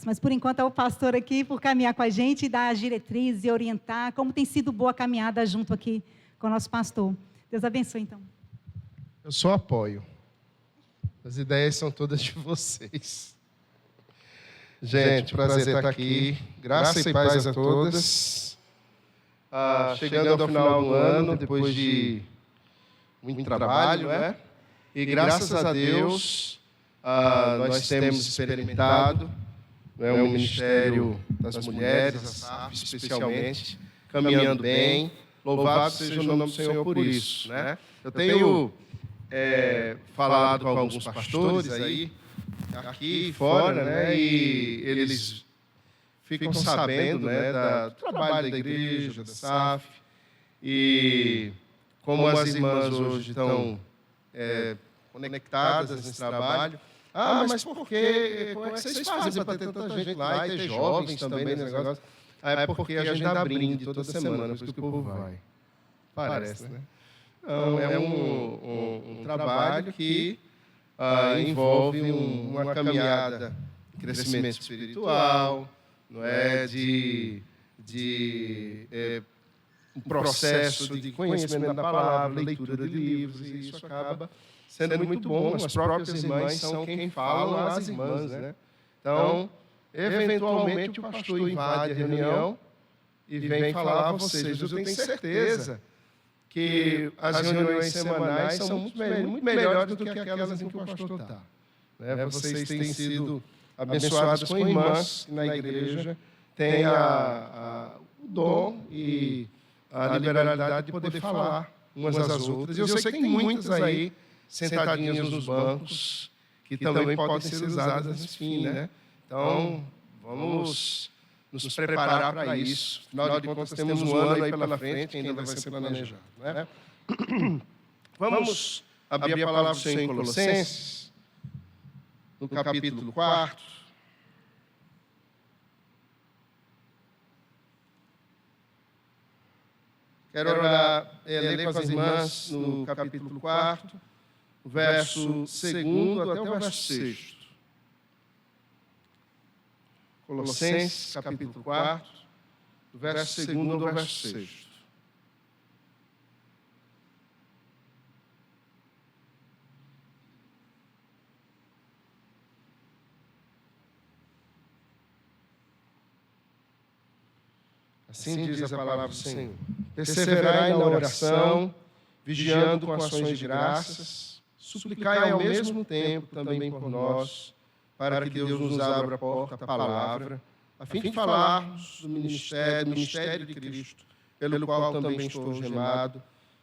Deus. Mas, por enquanto, é o pastor aqui por caminhar com a gente e dar as diretrizes e orientar como tem sido boa a caminhada junto aqui com o nosso pastor. Deus abençoe, então. Eu só apoio. As ideias são todas de vocês. Gente, prazer estar aqui. Graça e paz a todas. Chegando ao final do ano, depois de muito trabalho, né? E graças a Deus, nós temos experimentado, né, o Ministério das Mulheres, a SAF especialmente, caminhando bem. Louvado seja o nome do Senhor por isso, né? Eu tenho falado com alguns pastores aí, aqui e fora, né? E eles ficam sabendo, né, do trabalho da igreja, da SAF, e como as irmãs hoje estão conectadas nesse trabalho. Mas por quê? Como é que vocês fazem para ter tanta gente lá e ter jovens também nesse negócio? É porque a gente dá brinde toda semana, por isso que o povo vai. Parece, né? Então, é um trabalho que envolve uma caminhada de crescimento espiritual, não é? De um processo de conhecimento da palavra, leitura de livros, e isso acaba sendo muito bom. As próprias irmãs são quem falam às irmãs, né? Então, eventualmente, o pastor invade a reunião e vem falar a vocês. Eu tenho certeza que as reuniões semanais são muito melhores do que aquelas em que o pastor está. Né? Vocês têm sido abençoados com irmãs que na igreja têm o dom e a liberalidade de poder falar umas às outras. E eu sei que tem muitas aí sentadinhas nos bancos que também podem ser usadas nesse fim, né? Então, vamos nos preparar para isso. Afinal de contas, temos um ano aí pela frente que ainda vai ser planejado, né? Vamos abrir a palavra do Senhor em Colossenses, no capítulo 4. Quero ler com as irmãs no capítulo 4, o verso 2º até o verso 6º. Colossenses, capítulo 4, do verso 2º ao verso 6º. Assim diz a palavra do Senhor. Perseverai na oração, vigiando com ações de graças, suplicai ao mesmo tempo também por nós, para que Deus nos abra a porta à palavra, a fim de falarmos do ministério de Cristo, pelo qual também estou algemado,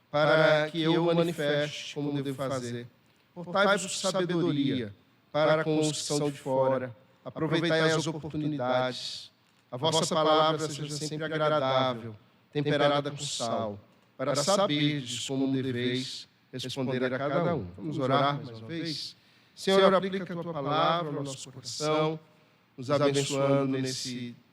para que eu manifeste como devo fazer. Portai-vos sabedoria para com os que são de fora, aproveitai as oportunidades. A vossa palavra seja sempre agradável, temperada com sal, para saberdes como deveis responder a cada um. Vamos orar mais uma vez? Senhor, aplica a tua palavra ao nosso coração, nos abençoando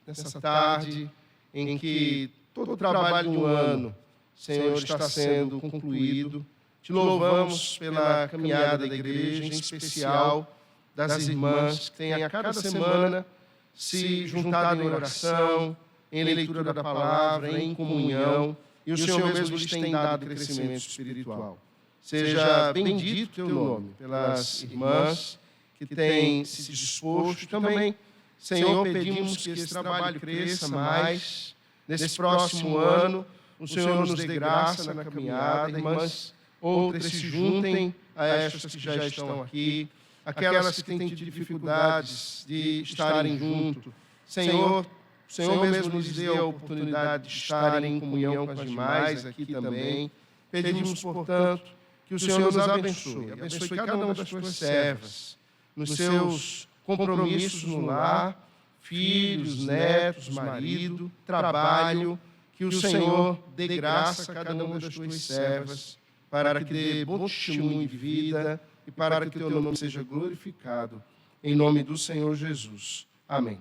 nessa tarde em que todo o trabalho do ano, Senhor, está sendo concluído. Te louvamos pela caminhada da igreja, em especial das irmãs que têm a cada semana se juntado em oração, em leitura da palavra, em comunhão, e o Senhor mesmo lhes tem dado crescimento espiritual. Seja bendito teu nome pelas irmãs que têm se disposto. Também, Senhor, pedimos que esse trabalho cresça mais. Nesse próximo ano, o Senhor nos dê graça na caminhada. Irmãs, outras se juntem a estas que já estão aqui. Aquelas que têm tido dificuldades de estarem junto. Senhor, o Senhor mesmo nos dê a oportunidade de estarem em comunhão com as demais aqui também. Pedimos, portanto, que o Senhor nos abençoe. Abençoe cada uma das tuas servas, nos seus compromissos no lar, filhos, netos, marido, trabalho. Que o Senhor dê graça a cada uma das tuas servas, para que dê bom testemunho de vida e para que o teu nome seja glorificado. Em nome do Senhor Jesus. Amém.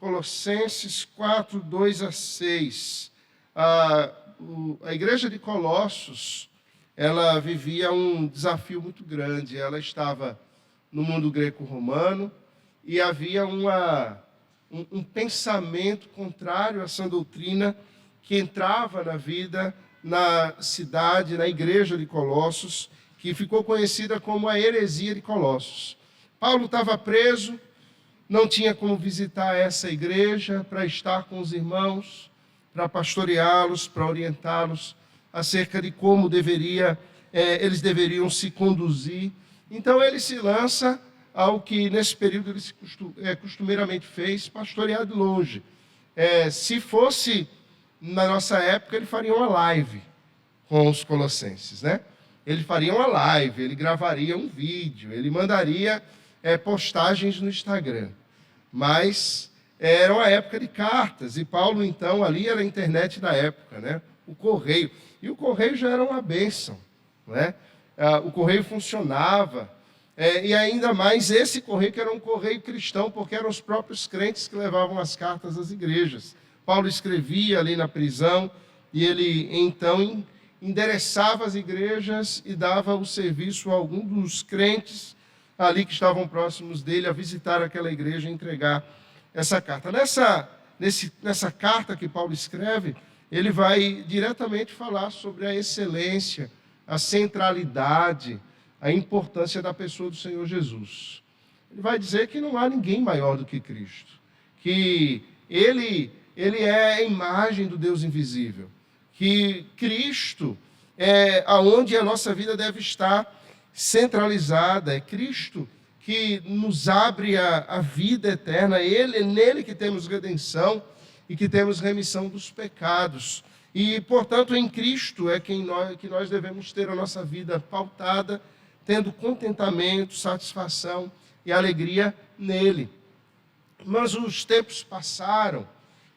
Colossenses 4, 2 a 6. A igreja de Colossos, ela vivia um desafio muito grande. Ela estava no mundo greco-romano e havia uma um pensamento contrário à sã doutrina que entrava na vida, na cidade, na igreja de Colossos, que ficou conhecida como a heresia de Colossos. Paulo estava preso, não tinha como visitar essa igreja para estar com os irmãos, para pastoreá-los, para orientá-los acerca de como eles deveriam se conduzir. Então ele se lança ao que nesse período ele costumeiramente fez, pastorear de longe. Se fosse na nossa época, ele faria uma live com os colossenses, né? Ele faria uma live, ele gravaria um vídeo, ele mandaria postagens no Instagram. Mas era uma época de cartas, e Paulo, então, ali era a internet da época, né? O correio. E o correio já era uma bênção, né? O correio funcionava, e ainda mais esse correio que era um correio cristão, porque eram os próprios crentes que levavam as cartas às igrejas. Paulo escrevia ali na prisão, e ele, então, endereçava as igrejas e dava o serviço a algum dos crentes ali que estavam próximos dele a visitar aquela igreja e entregar essa carta. Nessa carta que Paulo escreve, ele vai diretamente falar sobre a excelência, a centralidade, a importância da pessoa do Senhor Jesus. Ele vai dizer que não há ninguém maior do que Cristo, que ele é a imagem do Deus invisível, que Cristo é aonde a nossa vida deve estar centralizada, é Cristo que nos abre a vida eterna, é nele que temos redenção e que temos remissão dos pecados. E, portanto, em Cristo é que nós devemos ter a nossa vida pautada, tendo contentamento, satisfação e alegria nele. Mas os tempos passaram,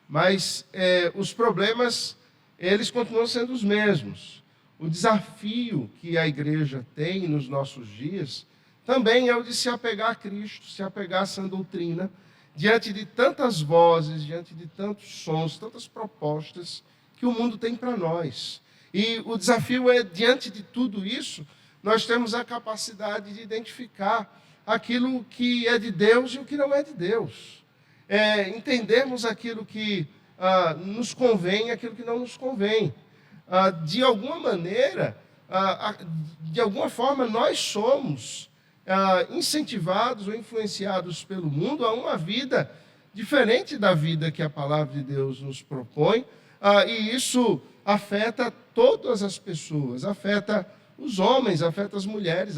mas os problemas, eles continuam sendo os mesmos. O desafio que a igreja tem nos nossos dias também é o de se apegar a Cristo, se apegar à sã doutrina, diante de tantas vozes, diante de tantos sons, tantas propostas que o mundo tem para nós. E o desafio é, diante de tudo isso, nós temos a capacidade de identificar aquilo que é de Deus e o que não é de Deus. Entendermos aquilo que nos convém e aquilo que não nos convém. De alguma maneira, de alguma forma, nós somos incentivados ou influenciados pelo mundo a uma vida diferente da vida que a palavra de Deus nos propõe, e isso afeta todas as pessoas, afeta os homens, afeta as mulheres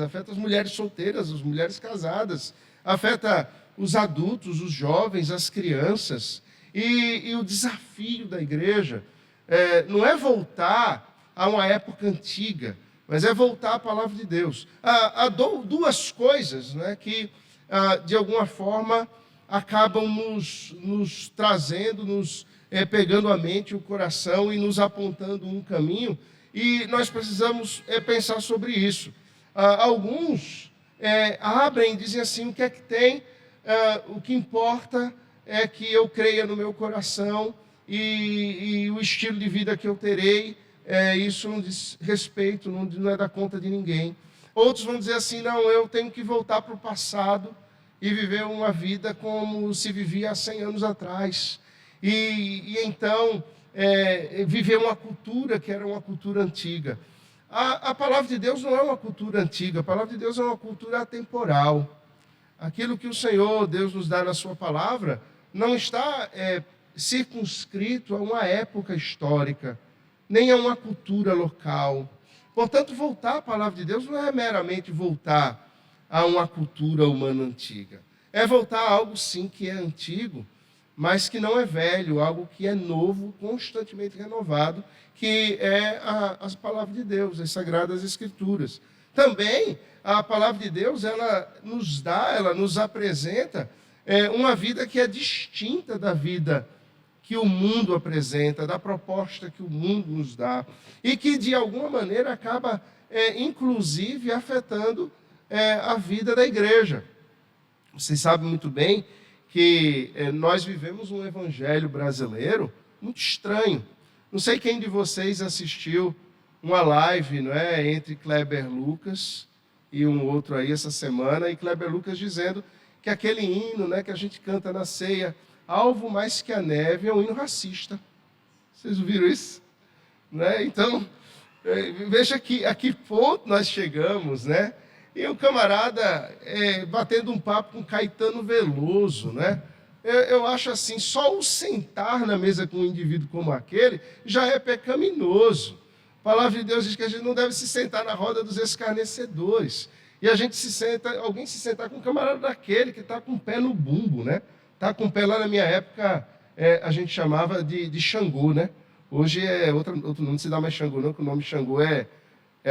solteiras, as mulheres casadas, afeta os adultos, os jovens, as crianças. E o desafio da igreja não é voltar a uma época antiga, mas é voltar à palavra de Deus. Há duas coisas, né, que, de alguma forma, acabam nos trazendo, nos pegando a mente, o coração e nos apontando um caminho, e nós precisamos pensar sobre isso. Alguns abrem e dizem assim: o que é que tem? O que importa é que eu creia no meu coração e o estilo de vida que eu terei, isso não diz respeito, não é da conta de ninguém. Outros vão dizer assim: não, eu tenho que voltar para o passado e viver uma vida como se vivia há 100 anos atrás. E então, viver uma cultura que era uma cultura antiga. A palavra de Deus não é uma cultura antiga, a palavra de Deus é uma cultura atemporal. Aquilo que o Senhor, Deus, nos dá na sua palavra, não está circunscrito a uma época histórica, nem a uma cultura local. Portanto, voltar à palavra de Deus não é meramente voltar a uma cultura humana antiga. É voltar a algo, sim, que é antigo, mas que não é velho, algo que é novo, constantemente renovado, que é as palavras de Deus, as Sagradas Escrituras. Também, a palavra de Deus, ela nos apresenta uma vida que é distinta da vida que o mundo apresenta, da proposta que o mundo nos dá, e que, de alguma maneira, acaba, inclusive, afetando a vida da igreja. Vocês sabem muito bem que nós vivemos um evangelho brasileiro muito estranho. Não sei quem de vocês assistiu uma live, não é, entre Kleber Lucas e um outro aí essa semana, e Kleber Lucas dizendo que aquele hino, né, que a gente canta na ceia, Alvo Mais Que a Neve é um hino racista. Vocês ouviram isso? Né? Então, veja a que ponto nós chegamos, né? E o camarada batendo um papo com Caetano Veloso, né? Eu acho assim, só o sentar na mesa com um indivíduo como aquele já é pecaminoso. A palavra de Deus diz que a gente não deve se sentar na roda dos escarnecedores. E a gente alguém se sentar com um camarada daquele que está com o pé no bumbo, né? Está com o pé lá na minha época, a gente chamava de Xangô, né? Hoje outro nome, não se dá mais Xangô não, porque o nome Xangô é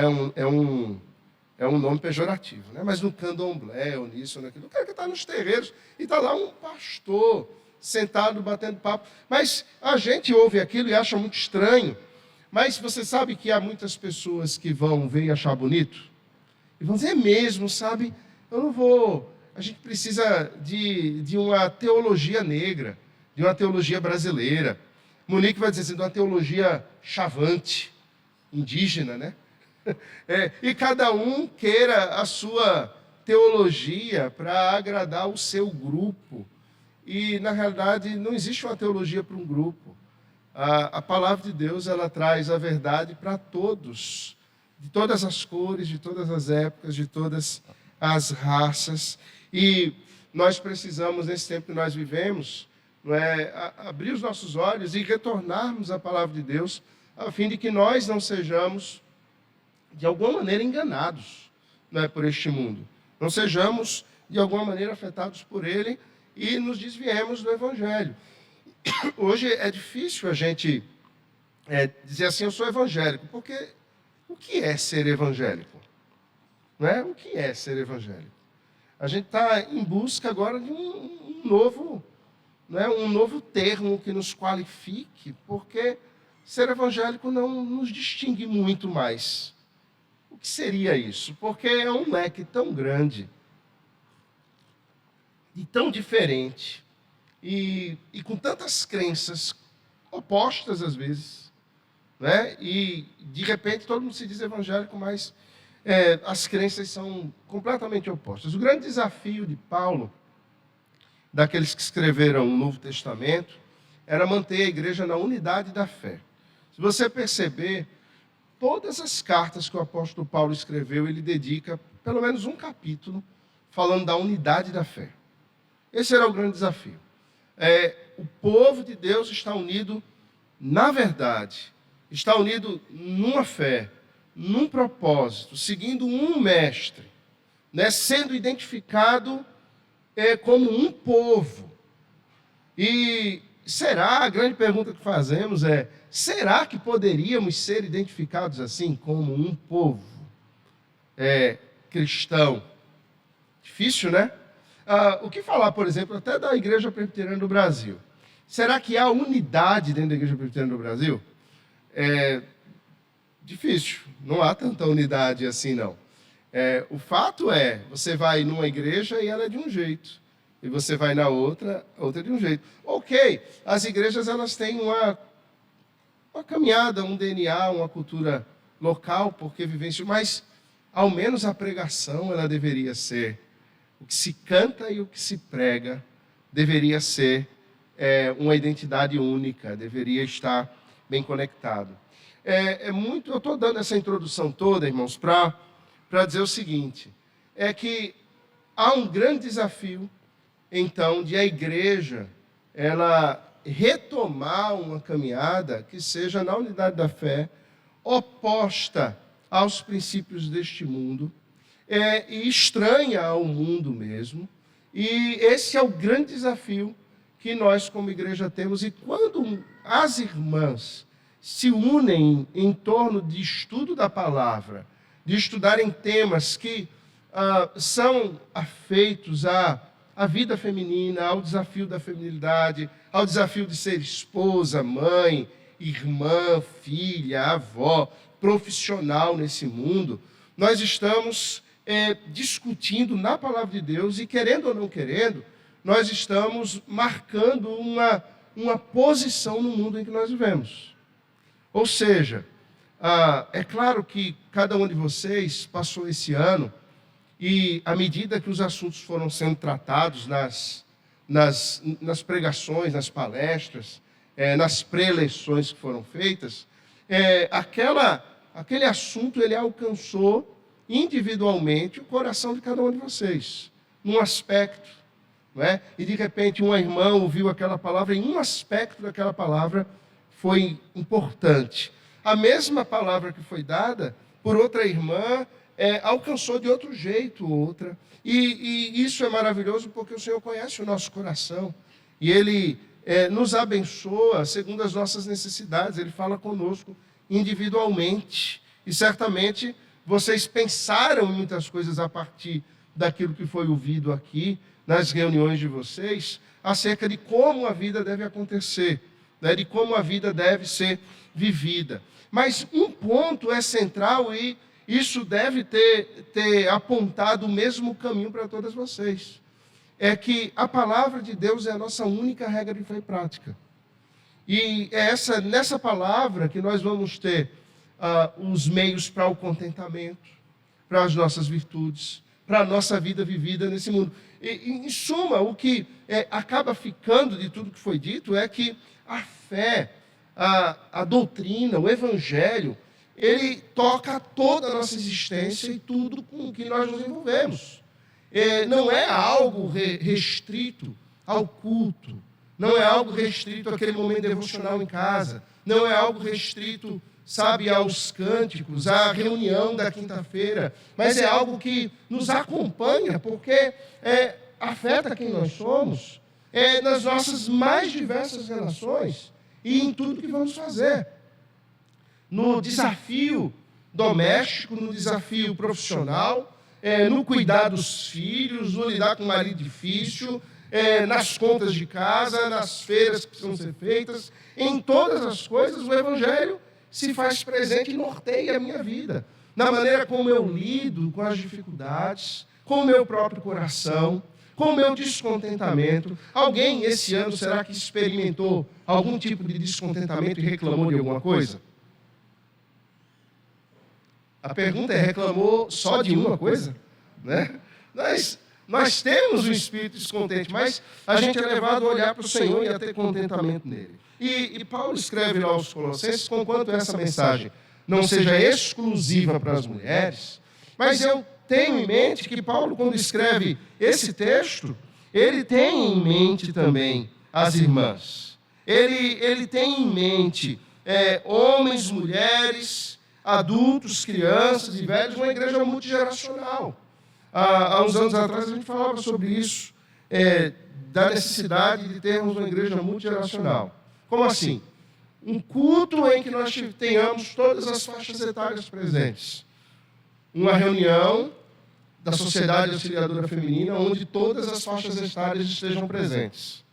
um nome pejorativo, né? Mas no candomblé, ou nisso, ou naquilo, o cara que está nos terreiros e está lá um pastor sentado, batendo papo. Mas a gente ouve aquilo e acha muito estranho. Mas você sabe que há muitas pessoas que vão ver e achar bonito? E vão dizer, mesmo, sabe? Eu não vou... A gente precisa de uma teologia negra, de uma teologia brasileira. Monique vai dizer assim, de uma teologia chavante, indígena, né? E cada um queira a sua teologia para agradar o seu grupo. E, na realidade, não existe uma teologia para um grupo. A palavra de Deus, ela traz a verdade para todos, de todas as cores, de todas as épocas, de todas as raças. E nós precisamos, nesse tempo que nós vivemos, abrir os nossos olhos e retornarmos à palavra de Deus, a fim de que nós não sejamos, de alguma maneira, enganados por este mundo. Não sejamos, de alguma maneira, afetados por ele e nos desviemos do Evangelho. Hoje é difícil a gente dizer assim, eu sou evangélico, porque o que é ser evangélico? Não é? O que é ser evangélico? A gente está em busca agora de um novo termo que nos qualifique, porque ser evangélico não nos distingue muito mais. O que seria isso? Porque é um leque tão grande e tão diferente, e com tantas crenças opostas às vezes, né? E de repente todo mundo se diz evangélico, mas as crenças são completamente opostas. O grande desafio de Paulo, daqueles que escreveram o Novo Testamento, era manter a igreja na unidade da fé. Se você perceber, todas as cartas que o apóstolo Paulo escreveu, ele dedica pelo menos um capítulo falando da unidade da fé. Esse era o grande desafio. O povo de Deus está unido na verdade, está unido numa fé, num propósito, seguindo um mestre, né, sendo identificado como um povo. E a grande pergunta que fazemos será que poderíamos ser identificados assim, como um povo cristão? Difícil, né? O que falar, por exemplo, até da Igreja Presbiteriana do Brasil? Será que há unidade dentro da Igreja Presbiteriana do Brasil? Difícil, não há tanta unidade assim, não. O fato você vai numa igreja e ela é de um jeito, e você vai na outra de um jeito. Ok, as igrejas elas têm uma caminhada, um DNA, uma cultura local, porque vivenciam, mas ao menos a pregação ela deveria ser, o que se canta e o que se prega deveria ser uma identidade única, deveria estar bem conectado. Eu estou dando essa introdução toda, irmãos, para dizer o seguinte, que há um grande desafio, então, de a igreja, ela retomar uma caminhada que seja na unidade da fé, oposta aos princípios deste mundo, e estranha ao mundo mesmo, e esse é o grande desafio que nós como igreja temos, e quando as irmãs se unem em torno de estudo da palavra, de estudarem temas que são afeitos à vida feminina, ao desafio da feminilidade, ao desafio de ser esposa, mãe, irmã, filha, avó, profissional nesse mundo, nós estamos discutindo na palavra de Deus e, querendo ou não querendo, nós estamos marcando uma posição no mundo em que nós vivemos. Ou seja, é claro que cada um de vocês passou esse ano e, à medida que os assuntos foram sendo tratados nas nas pregações, nas palestras, nas preleções que foram feitas, aquele assunto ele alcançou individualmente o coração de cada um de vocês, num aspecto, não é? E de repente uma irmã ouviu aquela palavra e um aspecto daquela palavra foi importante. A mesma palavra que foi dada por outra irmã alcançou de outro jeito outra. E isso é maravilhoso porque o Senhor conhece o nosso coração. E Ele nos abençoa segundo as nossas necessidades. Ele fala conosco individualmente. E certamente vocês pensaram em muitas coisas a partir daquilo que foi ouvido aqui, nas reuniões de vocês, acerca de como a vida deve acontecer, né, de como a vida deve ser vivida. Mas um ponto é central e isso deve ter apontado o mesmo caminho para todas vocês. É que a palavra de Deus é a nossa única regra de fé e prática. E é nessa palavra que nós vamos ter os meios para o contentamento, para as nossas virtudes, para a nossa vida vivida nesse mundo. E, em suma, o que acaba ficando de tudo que foi dito é que a fé, a doutrina, o evangelho, ele toca toda a nossa existência e tudo com que nós nos envolvemos. Não é algo restrito ao culto, não é algo restrito àquele momento devocional em casa, não é algo restrito, sabe, aos cânticos, à reunião da quinta-feira, mas é algo que nos acompanha, porque afeta quem nós somos, nas nossas mais diversas relações e em tudo que vamos fazer. No desafio doméstico, no desafio profissional, no cuidar dos filhos, no lidar com um marido difícil, nas contas de casa, nas feiras que precisam ser feitas, em todas as coisas o Evangelho se faz presente e norteia a minha vida, na maneira como eu lido com as dificuldades, com o meu próprio coração, com o meu descontentamento. Alguém esse ano, será que experimentou algum tipo de descontentamento e reclamou de alguma coisa? A pergunta é, reclamou só de uma coisa? Né? Nós temos um espírito descontente, mas a gente é levado a olhar para o Senhor e a ter contentamento nele. E Paulo escreve lá aos Colossenses, conquanto essa mensagem não seja exclusiva para as mulheres, mas eu tenho em mente que Paulo, quando escreve esse texto, ele tem em mente também as irmãs. Ele tem em mente homens, mulheres, adultos, crianças e velhos, uma igreja multigeracional. Há uns anos atrás a gente falava sobre isso, da necessidade de termos uma igreja multigeracional. Como assim? Um culto em que nós tenhamos todas as faixas etárias presentes. Uma reunião da Sociedade Auxiliadora Feminina, onde todas as faixas etárias estejam presentes.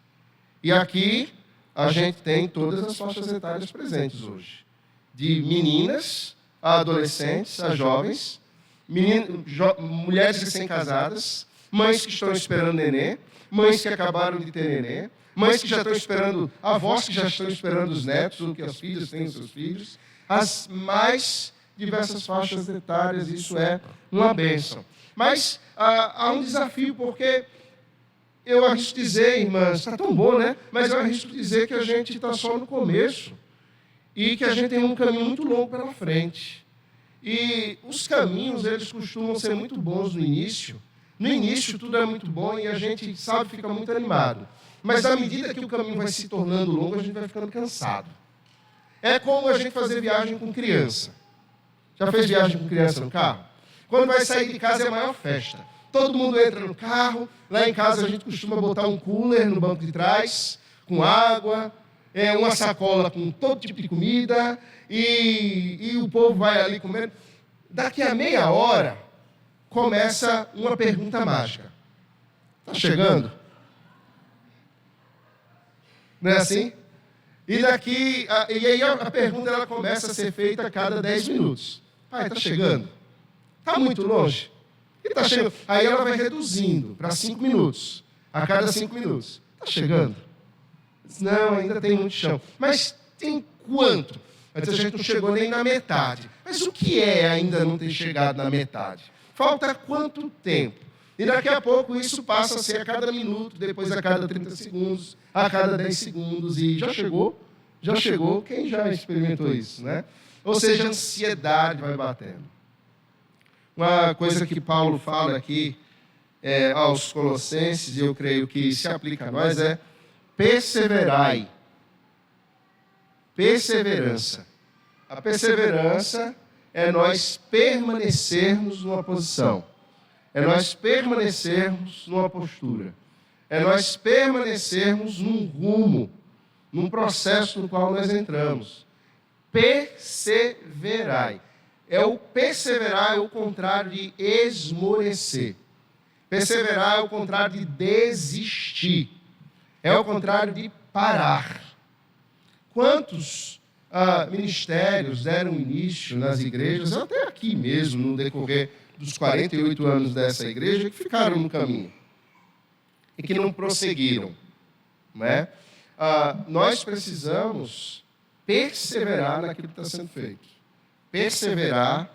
E aqui a gente tem todas as faixas etárias presentes hoje. De meninas a adolescentes, a jovens, mulheres recém-casadas, mães que estão esperando nenê, mães que acabaram de ter nenê, mães que já estão esperando, avós que já estão esperando os netos, ou que as filhas têm os seus filhos, as mais diversas faixas etárias, isso é uma bênção. Mas há um desafio, porque eu arrisco dizer, irmãs, está tão bom, né? Mas eu arrisco dizer que a gente está só no começo e que a gente tem um caminho muito longo pela frente. E os caminhos, eles costumam ser muito bons no início. No início tudo é muito bom e a gente, sabe, fica muito animado. Mas à medida que o caminho vai se tornando longo, a gente vai ficando cansado. É como a gente fazer viagem com criança. Já fez viagem com criança no carro? Quando vai sair de casa é a maior festa. Todo mundo entra no carro. Lá em casa a gente costuma botar um cooler no banco de trás, com água, uma sacola com todo tipo de comida, e o povo vai ali comendo. Daqui a meia hora, começa uma pergunta mágica. Está chegando? Não é assim? E aí a pergunta ela começa a ser feita a cada 10 minutos. Pai, está chegando? Está muito longe? Está chegando. Aí ela vai reduzindo para 5 minutos. A cada 5 minutos. Está chegando? Não, ainda tem muito chão. Mas tem quanto? Mas a gente não chegou nem na metade. Mas o que é ainda não ter chegado na metade? Falta quanto tempo? E daqui a pouco isso passa a ser a cada minuto, depois a cada 30 segundos, a cada 10 segundos, e já chegou, quem já experimentou isso, né? Ou seja, a ansiedade vai batendo. Uma coisa que Paulo fala aqui aos Colossenses, e eu creio que se aplica a nós, é perseverai. Perseverança. A perseverança é nós permanecermos numa posição. É nós permanecermos numa postura. É nós permanecermos num rumo, num processo no qual nós entramos. Perseverai. O perseverar é o contrário de esmorecer. Perseverar é o contrário de desistir. É o contrário de parar. Quantos ministérios deram início nas igrejas, até aqui mesmo, no decorrer dos 48 anos dessa igreja, que ficaram no caminho e que não prosseguiram, né? Nós precisamos perseverar naquilo que está sendo feito, perseverar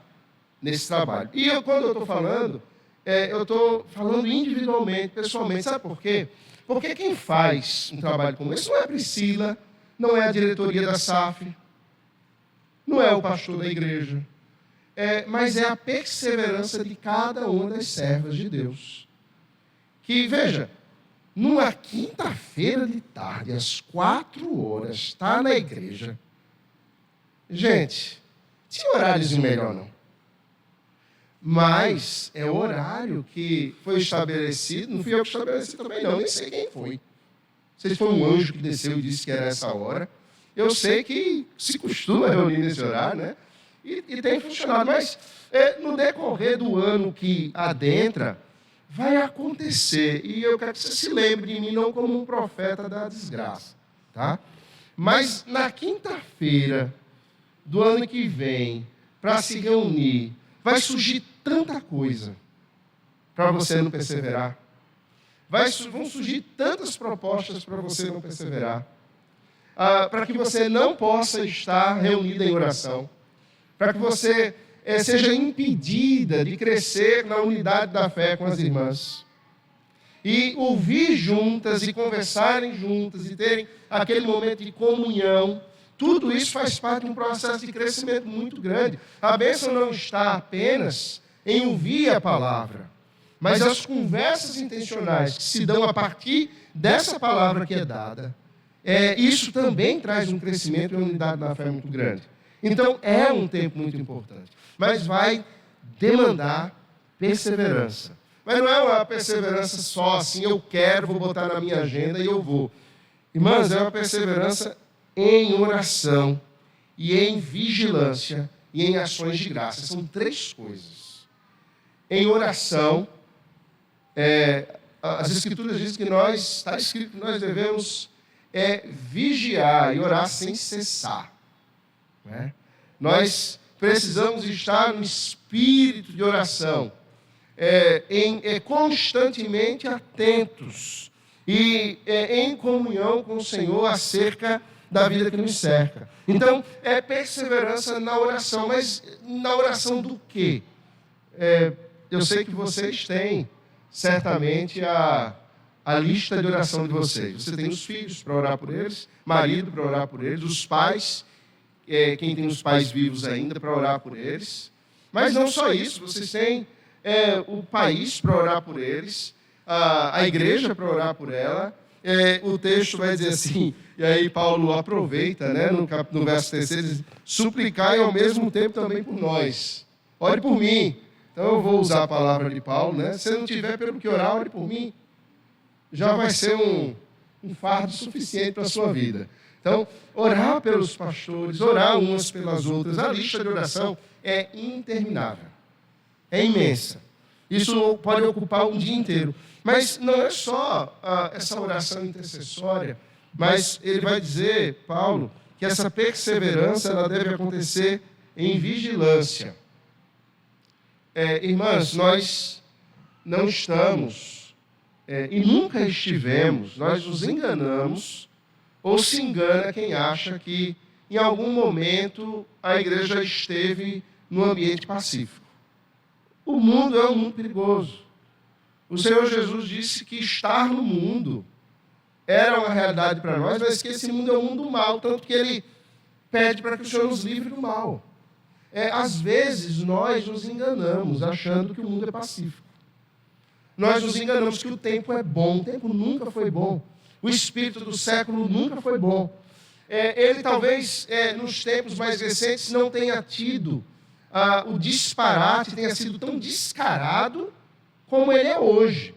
nesse trabalho. E quando eu estou falando, eu estou falando individualmente, pessoalmente. Sabe por quê? Porque quem faz um trabalho como esse não é a Priscila, não é a diretoria da SAF, não é o pastor da igreja, mas é a perseverança de cada uma das servas de Deus. Que, veja, numa quinta-feira de tarde, às 4h, está na igreja. Gente, tinha horários melhor não. Mas é o horário que foi estabelecido, não fui eu que estabeleci também não, nem sei quem foi. Não sei se foi um anjo que desceu e disse que era essa hora. Eu sei que se costuma reunir nesse horário, né? E tem funcionado, mas no decorrer do ano que adentra, vai acontecer, e eu quero que você se lembre de mim não como um profeta da desgraça, tá? Mas na quinta-feira do ano que vem, para se reunir, vai surgir tanta coisa para você não perseverar. Vão surgir tantas propostas para você não perseverar. Para que você não possa estar reunida em oração. Para que você seja impedida de crescer na unidade da fé com as irmãs. E ouvir juntas, e conversarem juntas, e terem aquele momento de comunhão. Tudo isso faz parte de um processo de crescimento muito grande. A bênção não está apenas em ouvir a palavra, mas as conversas intencionais que se dão a partir dessa palavra que é dada. Isso também traz um crescimento e uma unidade na fé muito grande. Então, é um tempo muito importante, mas vai demandar perseverança. Mas não é uma perseverança só assim, eu quero, vou botar na minha agenda e eu vou. Irmãs, é uma perseverança em oração, e em vigilância, e em ações de graça. São 3 coisas. Em oração, as Escrituras dizem que está escrito que nós devemos vigiar e orar sem cessar. Né? Nós precisamos estar no espírito de oração, constantemente atentos e em comunhão com o Senhor acerca da vida que nos cerca. Então, é perseverança na oração, mas na oração do quê? Eu sei que vocês têm, certamente, a lista de oração de vocês. Você tem os filhos para orar por eles, marido para orar por eles, os pais, quem tem os pais vivos ainda, para orar por eles. Mas não só isso, vocês têm o país para orar por eles, a igreja para orar por ela. O texto vai dizer assim, e aí Paulo aproveita, né, no verso 3, diz, suplicai ao mesmo tempo também por nós. Ore por mim. Então eu vou usar a palavra de Paulo, né? Se não tiver pelo que orar, ore por mim. Já vai ser um fardo suficiente para a sua vida. Então, orar pelos pastores, orar umas pelas outras, a lista de oração é interminável. É imensa. Isso pode ocupar um dia inteiro. Mas não é só essa oração intercessória, mas ele vai dizer, Paulo, que essa perseverança ela deve acontecer em vigilância. Irmãs, nós não estamos e nunca estivemos, nós nos enganamos, ou se engana quem acha que em algum momento a igreja esteve num ambiente pacífico. O mundo é um mundo perigoso. O Senhor Jesus disse que estar no mundo era uma realidade para nós, mas que esse mundo é um mundo mau, tanto que ele pede para que o Senhor nos livre do mal. Às vezes, nós nos enganamos achando que o mundo é pacífico. Nós nos enganamos que o tempo é bom. O tempo nunca foi bom. O espírito do século nunca foi bom. Ele talvez, nos tempos mais recentes, não tenha tido o disparate, tenha sido tão descarado como ele é hoje.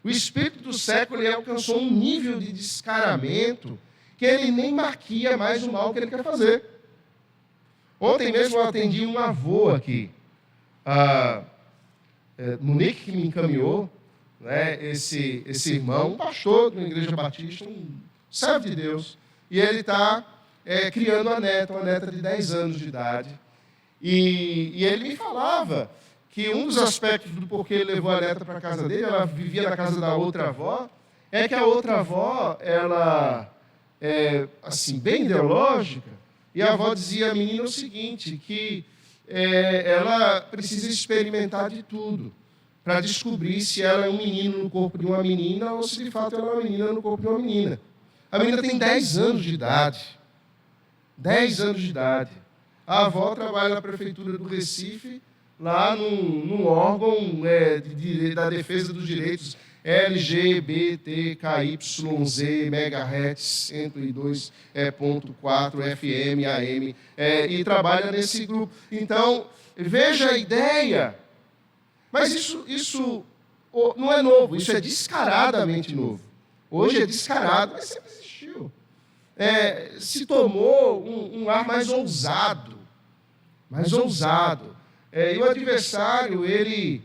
O espírito do século ele alcançou um nível de descaramento que ele nem maquia mais o mal que ele quer fazer. Ontem mesmo eu atendi um avô aqui, Monique, que me encaminhou, né, esse irmão, um pastor de uma igreja batista, um servo de Deus, e ele está criando uma neta de 10 anos de idade. E ele me falava que um dos aspectos do porquê ele levou a neta para a casa dele, ela vivia na casa da outra avó, é que a outra avó, ela é, assim, bem ideológica, e a avó dizia à menina o seguinte, que ela precisa experimentar de tudo, para descobrir se ela é um menino no corpo de uma menina, ou se de fato ela é uma menina no corpo de uma menina. A menina tem 10 anos de idade. 10 anos de idade. A avó trabalha na prefeitura do Recife, lá num órgão da defesa dos direitos LGBTQYZ, megahertz, 102.4 FM, AM, e trabalha nesse grupo. Então, veja a ideia. Mas isso não é novo, isso é descaradamente novo. Hoje é descarado, mas sempre existiu. Se tomou um ar mais ousado. Mais ousado. E o adversário, ele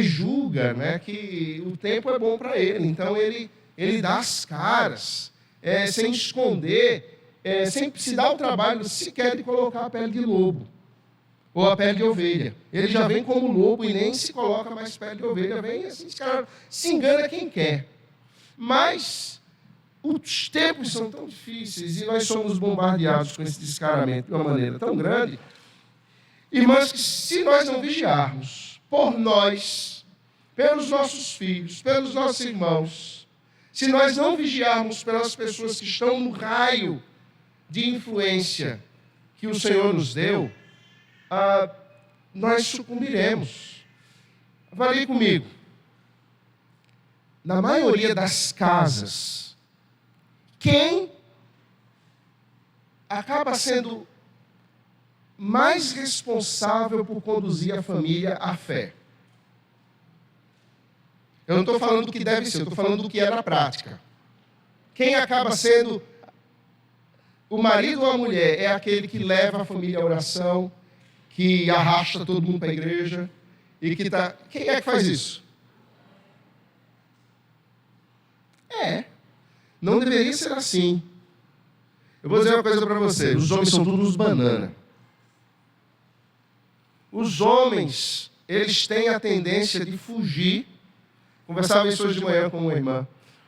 julga, né, que o tempo é bom para ele. Então, ele dá as caras, sem esconder, sem se dar o trabalho sequer de colocar a pele de lobo ou a pele de ovelha. Ele já vem como lobo e nem se coloca mais pele de ovelha. Vem assim, se engana quem quer. Mas os tempos são tão difíceis e nós somos bombardeados com esse descaramento de uma maneira tão grande, irmãs, que se nós não vigiarmos por nós, pelos nossos filhos, pelos nossos irmãos, se nós não vigiarmos pelas pessoas que estão no raio de influência que o Senhor nos deu, nós sucumbiremos. Avalie comigo. Na maioria das casas, quem acaba sendo mais responsável por conduzir a família à fé? Eu não estou falando do que deve ser, eu estou falando do que é na prática. Quem acaba sendo o marido ou a mulher é aquele que leva a família à oração, que arrasta todo mundo para a igreja, e que está... Quem é que faz isso? Não deveria ser assim. Eu vou dizer uma coisa para você, os homens são todos banana. Os homens, eles têm a tendência de fugir. Conversava isso hoje de manhã com uma irmã.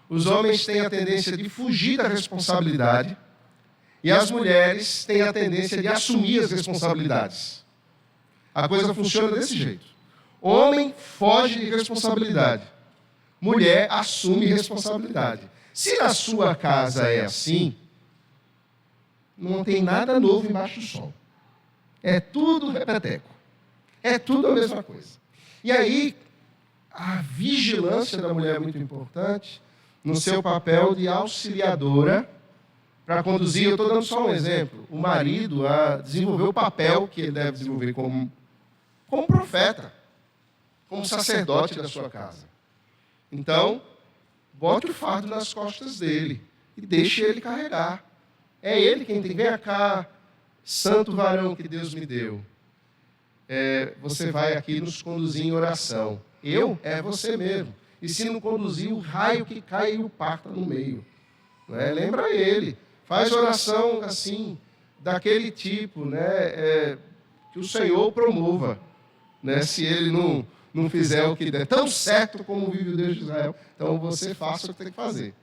Os homens têm a tendência de fugir da responsabilidade e as mulheres têm a tendência de assumir as responsabilidades. A coisa funciona desse jeito. Homem foge de responsabilidade. Mulher assume responsabilidade. Se na sua casa é assim, não tem nada novo embaixo do sol. É tudo repeteco. É tudo a mesma coisa. E aí, a vigilância da mulher é muito importante no seu papel de auxiliadora para conduzir. Eu estou dando só um exemplo. O marido a desenvolver o papel que ele deve desenvolver como profeta, como sacerdote da sua casa. Então, bote o fardo nas costas dele e deixe ele carregar. É ele quem tem. Vem cá, santo varão que Deus me deu. Você vai aqui nos conduzir em oração. É você mesmo. E se não conduzir, o raio que cai e o parta no meio. Não é? Lembra ele. Faz oração assim, daquele tipo, né? Que o Senhor promova. Né? Se ele não fizer o que der tão certo como vive o Deus de Israel, então você faça o que tem que fazer.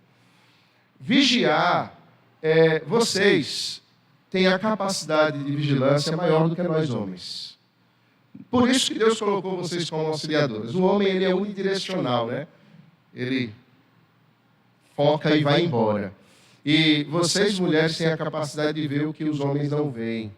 Vigiar, vocês têm a capacidade de vigilância maior do que nós homens. Por isso que Deus colocou vocês como auxiliadores. O homem, ele é unidirecional, né? ele foca e vai embora. E vocês, mulheres, têm a capacidade de ver o que os homens não veem.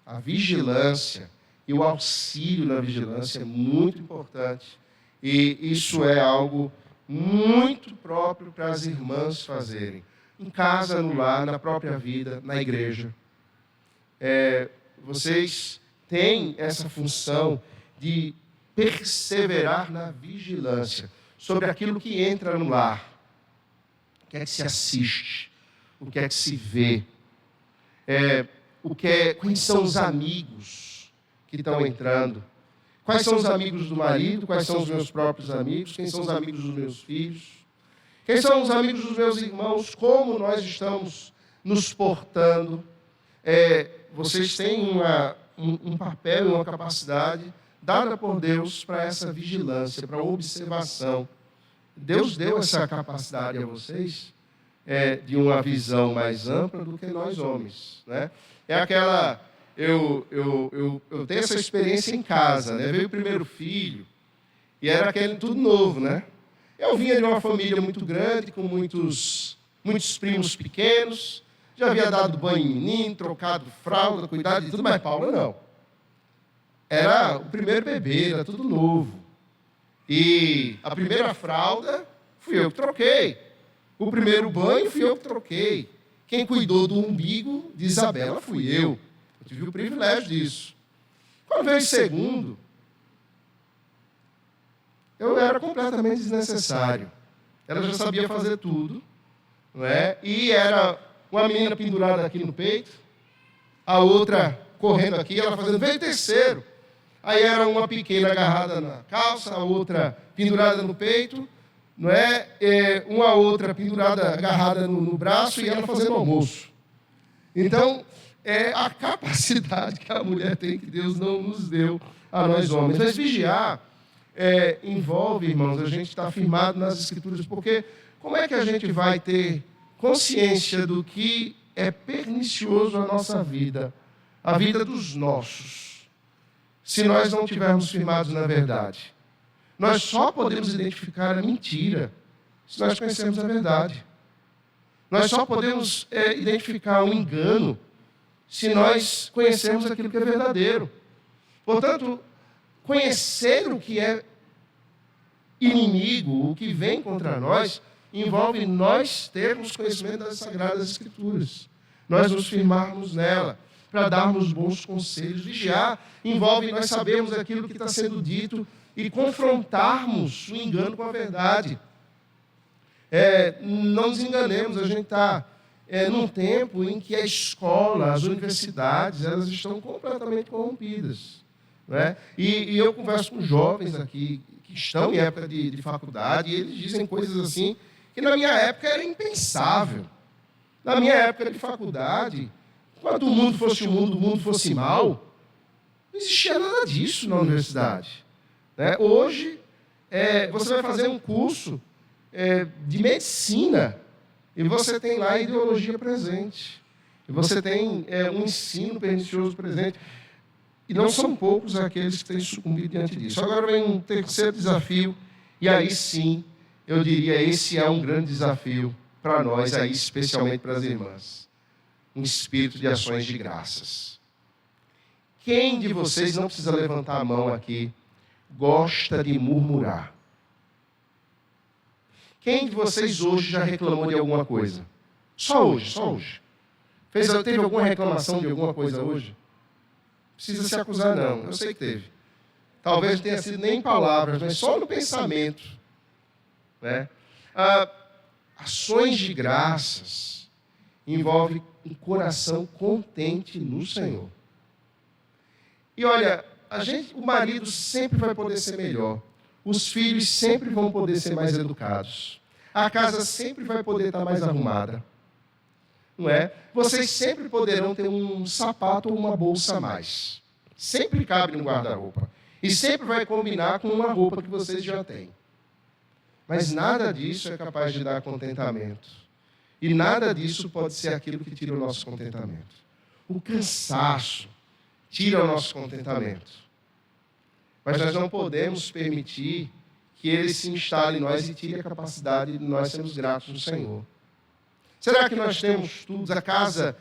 A vigilância e o auxílio na vigilância é muito importante. E isso é algo muito próprio para as irmãs fazerem. Em casa, no lar, na própria vida, na igreja. Vocês têm essa função de perseverar na vigilância sobre aquilo que entra no lar. O que é que se assiste? O que é que se vê? Quais são os amigos que estão entrando? Quais são os amigos do marido? Quais são os meus próprios amigos? Quem são os amigos dos meus filhos? Quem são os amigos dos meus irmãos? Como nós estamos nos portando? Vocês têm um papel e uma capacidade dada por Deus para essa vigilância, para a observação. Deus deu essa capacidade a vocês de uma visão mais ampla do que nós homens, né? Eu tenho essa experiência em casa, né? Veio o primeiro filho e era aquele tudo novo, né? Eu vinha de uma família muito grande, com muitos primos pequenos, já havia dado banho em menino, trocado fralda, cuidado de tudo, mas Paula não. Era o primeiro bebê, era tudo novo. E a primeira fralda fui eu que troquei. O primeiro banho fui eu que troquei. Quem cuidou do umbigo de Isabela fui eu. Eu tive o privilégio disso. Quando veio o segundo, eu era completamente desnecessário. Ela já sabia fazer tudo, não é? E era uma menina pendurada aqui no peito, a outra correndo aqui, ela fazendo, veio o terceiro. Aí era uma pequena agarrada na calça, a outra pendurada no peito, não é? Uma outra pendurada, agarrada no braço e ela fazendo almoço. Então, é a capacidade que a mulher tem que Deus não nos deu a nós homens. Mas vigiar envolve, irmãos, a gente estar firmado nas Escrituras, porque como é que a gente vai ter consciência do que é pernicioso à nossa vida, a vida dos nossos, se nós não estivermos firmados na verdade? Nós só podemos identificar a mentira se nós conhecermos a verdade. Nós só podemos identificar o engano se nós conhecermos aquilo que é verdadeiro. Portanto, conhecer o que é inimigo, o que vem contra nós, envolve nós termos conhecimento das Sagradas Escrituras. Nós nos firmarmos nela, para darmos bons conselhos. Vigiar envolve nós sabermos aquilo que está sendo dito e confrontarmos o engano com a verdade. Não nos enganemos, a gente está num tempo em que a escola, as universidades, elas estão completamente corrompidas. Não é? E eu converso com jovens aqui que estão em época de faculdade e eles dizem coisas assim que na minha época era impensável. Na minha época de faculdade, quando o mundo fosse o mundo fosse mal, não existia nada disso na universidade. Né? Hoje, você vai fazer um curso de medicina e você tem lá a ideologia presente. E você tem um ensino pernicioso presente. E não são poucos aqueles que têm sucumbido diante disso. Agora vem um terceiro desafio, e aí sim, eu diria, esse é um grande desafio para nós, aí, especialmente para as irmãs. Um espírito de ações de graças. Quem de vocês, não precisa levantar a mão aqui, gosta de murmurar? Quem de vocês hoje já reclamou de alguma coisa? Só hoje, só hoje. Teve alguma reclamação de alguma coisa hoje? Precisa se acusar, não. Eu sei que teve. Talvez não tenha sido nem em palavras, mas só no pensamento. Né? Ações de graças envolve um coração contente no Senhor. E olha, o marido sempre vai poder ser melhor. Os filhos sempre vão poder ser mais educados. A casa sempre vai poder estar mais arrumada. Não é? Vocês sempre poderão ter um sapato ou uma bolsa a mais. Sempre cabe no guarda-roupa. E sempre vai combinar com uma roupa que vocês já têm. Mas nada disso é capaz de dar contentamento. E nada disso pode ser aquilo que tira o nosso contentamento. O cansaço tira o nosso contentamento. Mas nós não podemos permitir que Ele se instale em nós e tire a capacidade de nós sermos gratos no Senhor. Será que nós temos tudo? A casa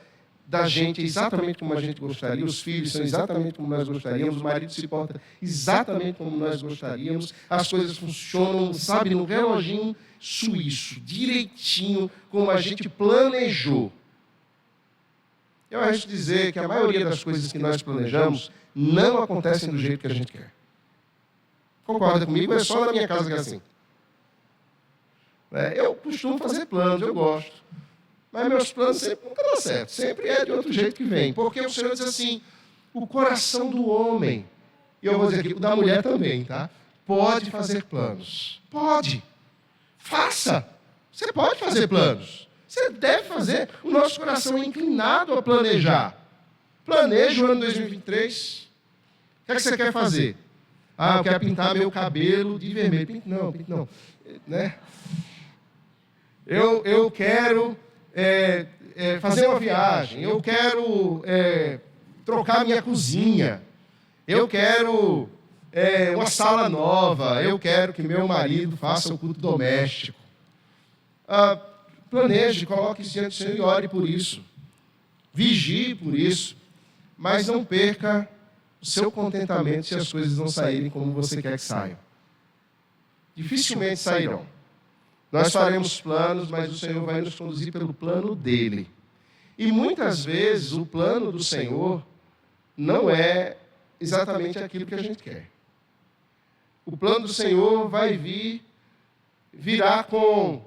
da gente é exatamente como a gente gostaria, os filhos são exatamente como nós gostaríamos, o marido se porta exatamente como nós gostaríamos, as coisas funcionam, sabe, no reloginho suíço, direitinho, como a gente planejou. Eu acho dizer que a maioria das coisas que nós planejamos não acontecem do jeito que a gente quer. Concorda comigo? É só na minha casa que é assim. Eu costumo fazer planos, eu gosto. Mas meus planos sempre nunca dão certo. Sempre é de outro jeito que vem. Porque o Senhor diz assim, o coração do homem, e eu vou dizer aqui, o da mulher também, tá? Pode fazer planos. Pode. Faça. Você pode fazer planos. Você deve fazer. O nosso coração é inclinado a planejar. Planeja o ano 2023. O que é que você quer fazer? Ah, eu quero pintar meu cabelo de vermelho. Pinto não. Né? Eu quero fazer uma viagem. Eu quero trocar minha cozinha. Eu quero uma sala nova. Eu quero que meu marido faça o culto doméstico. Planeje, coloque isso diante do Senhor e ore por isso. Vigie por isso. Mas não perca o seu contentamento se as coisas não saírem como você quer que saiam. Dificilmente sairão. Nós faremos planos, mas o Senhor vai nos conduzir pelo plano dele. E muitas vezes o plano do Senhor não é exatamente aquilo que a gente quer. O plano do Senhor vai virá com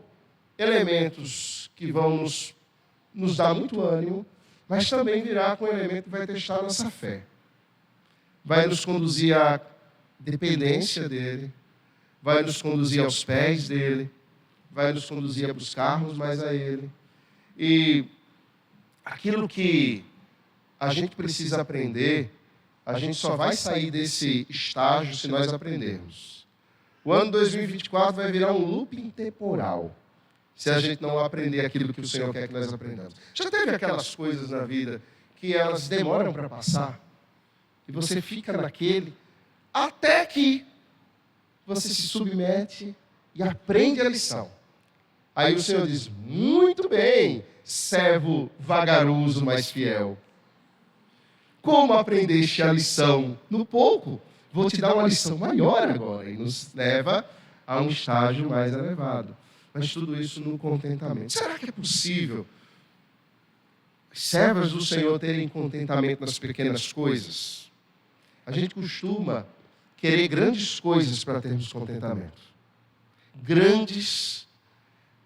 elementos que vão nos dar muito ânimo, mas também virá com um elemento que vai testar a nossa fé. Vai nos conduzir à dependência dele, vai nos conduzir aos pés dele, vai nos conduzir a buscarmos mais a ele. E aquilo que a gente precisa aprender, a gente só vai sair desse estágio se nós aprendermos. O ano 2024 vai virar um looping temporal, se a gente não aprender aquilo que o Senhor quer que nós aprendamos. Já teve aquelas coisas na vida que elas demoram para passar? E você fica naquele, até que você se submete e aprende a lição. Aí o Senhor diz, muito bem, servo vagaroso, mas fiel. Como aprendeste a lição no pouco? Vou te dar uma lição maior agora. E nos leva a um estágio mais elevado. Mas tudo isso no contentamento. Será que é possível as servas do Senhor terem contentamento nas pequenas coisas? A gente costuma querer grandes coisas para termos contentamento. Grandes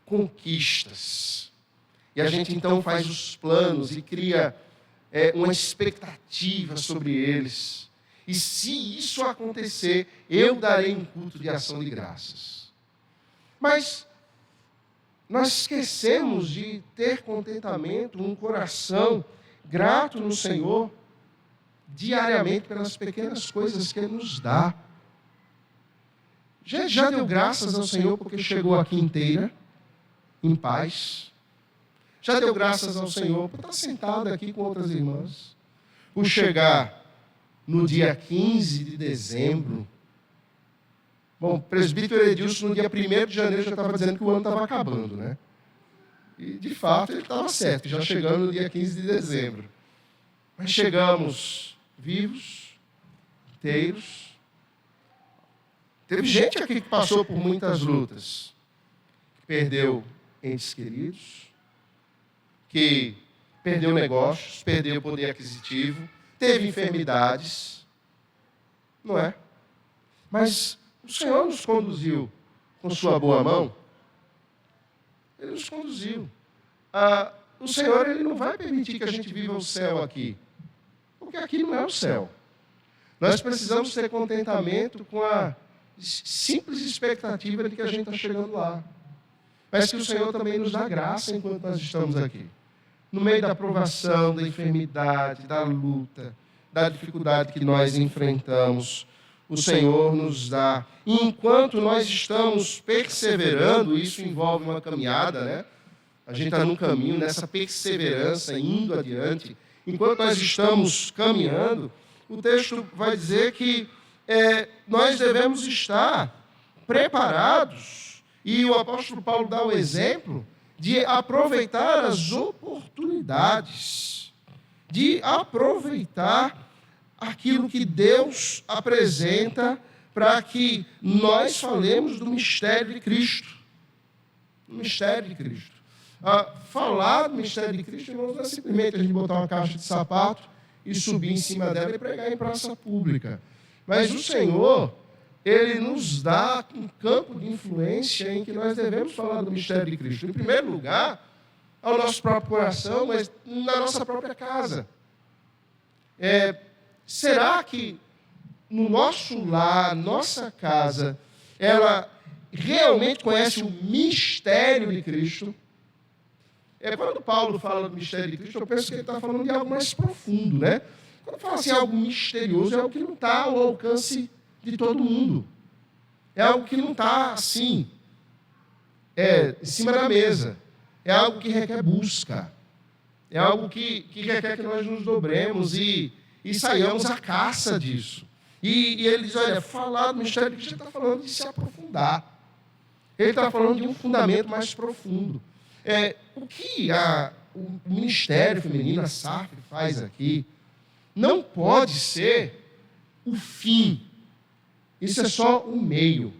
conquistas. E a gente então faz os planos e cria uma expectativa sobre eles. E se isso acontecer, eu darei um culto de ação de graças. Mas nós esquecemos de ter contentamento, um coração grato no Senhor, diariamente pelas pequenas coisas que Ele nos dá. Já deu graças ao Senhor porque chegou aqui inteira, em paz? Já deu graças ao Senhor por estar sentado aqui com outras irmãs? Por chegar no dia 15 de dezembro? Bom, o presbítero Edilson, no dia 1º de janeiro, já estava dizendo que o ano estava acabando, né? E, de fato, ele estava certo, já chegando no dia 15 de dezembro. Mas chegamos vivos, inteiros. Teve gente aqui que passou por muitas lutas, que perdeu entes queridos, que perdeu negócios, perdeu poder aquisitivo, teve enfermidades, não é? Mas o Senhor nos conduziu com sua boa mão. Ele nos conduziu. O Senhor, Ele não vai permitir que a gente viva o céu aqui, porque aqui não é o céu. Nós precisamos ter contentamento com a simples expectativa de que a gente está chegando lá. Mas que o Senhor também nos dá graça enquanto nós estamos aqui. No meio da provação, da enfermidade, da luta, da dificuldade que nós enfrentamos, o Senhor nos dá. E enquanto nós estamos perseverando, isso envolve uma caminhada, né? A gente está num caminho, nessa perseverança, indo adiante. Enquanto nós estamos caminhando, o texto vai dizer que nós devemos estar preparados, e o apóstolo Paulo dá o exemplo de aproveitar as oportunidades, de aproveitar aquilo que Deus apresenta para que nós falemos do mistério de Cristo. O mistério de Cristo. Falar do mistério de Cristo, irmãos, não é simplesmente a gente botar uma caixa de sapato e subir em cima dela e pregar em praça pública. Mas o Senhor, Ele nos dá um campo de influência em que nós devemos falar do mistério de Cristo. Em primeiro lugar, ao nosso próprio coração, mas na nossa própria casa. Será que no nosso lar, nossa casa, ela realmente conhece o mistério de Cristo? Quando Paulo fala do mistério de Cristo, eu penso que ele está falando de algo mais profundo, né? Quando fala assim, algo misterioso, é algo que não está ao alcance de todo mundo. É algo que não está assim, em cima da mesa. É algo que requer busca. É algo que requer que nós nos dobremos e saiamos à caça disso. E ele diz, olha, falar do mistério de Cristo, ele está falando de se aprofundar. Ele está falando de um fundamento mais profundo. O que o Ministério Feminino, a SAF, faz aqui, não pode ser o fim. Isso é só um meio.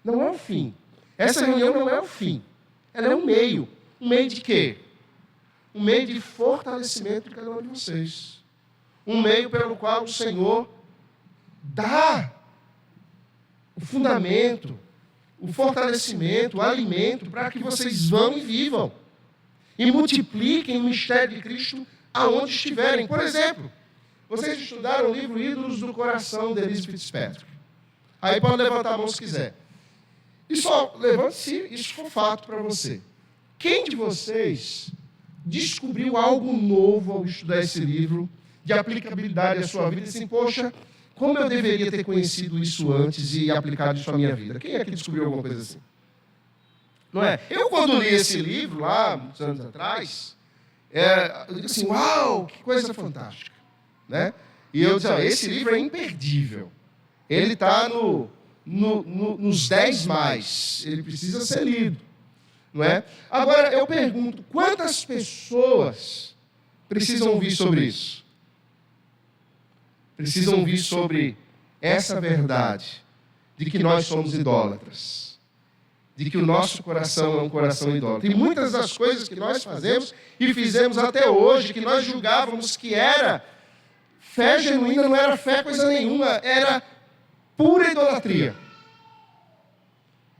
Não é o fim. Essa reunião não é o fim. Ela é um meio. Um meio de quê? Um meio de fortalecimento de cada um de vocês. Um meio pelo qual o Senhor dá o fundamento, o fortalecimento, o alimento, para que vocês vão e vivam. E multipliquem o mistério de Cristo aonde estiverem. Por exemplo, vocês estudaram o livro Ídolos do Coração, de Elyse Fitzpatrick. Aí pode levantar a mão se quiser. E só levante se isso for fato para você. Quem de vocês descobriu algo novo ao estudar esse livro, de aplicabilidade à sua vida, e disse assim, poxa, como eu deveria ter conhecido isso antes e aplicado isso à minha vida? Quem é que descobriu alguma coisa assim? Não é? Eu, quando li esse livro, lá, muitos anos atrás, eu digo assim, uau, que coisa fantástica. Né? E eu disse, esse livro é imperdível. Ele está nos 10 mais. Ele precisa ser lido. Não é? Agora, eu pergunto, quantas pessoas precisam ouvir sobre isso? Precisam ouvir sobre essa verdade de que nós somos idólatras, de que o nosso coração é um coração idólatra. E muitas das coisas que nós fazemos e fizemos até hoje, que nós julgávamos que era fé genuína, não era fé coisa nenhuma, era pura idolatria.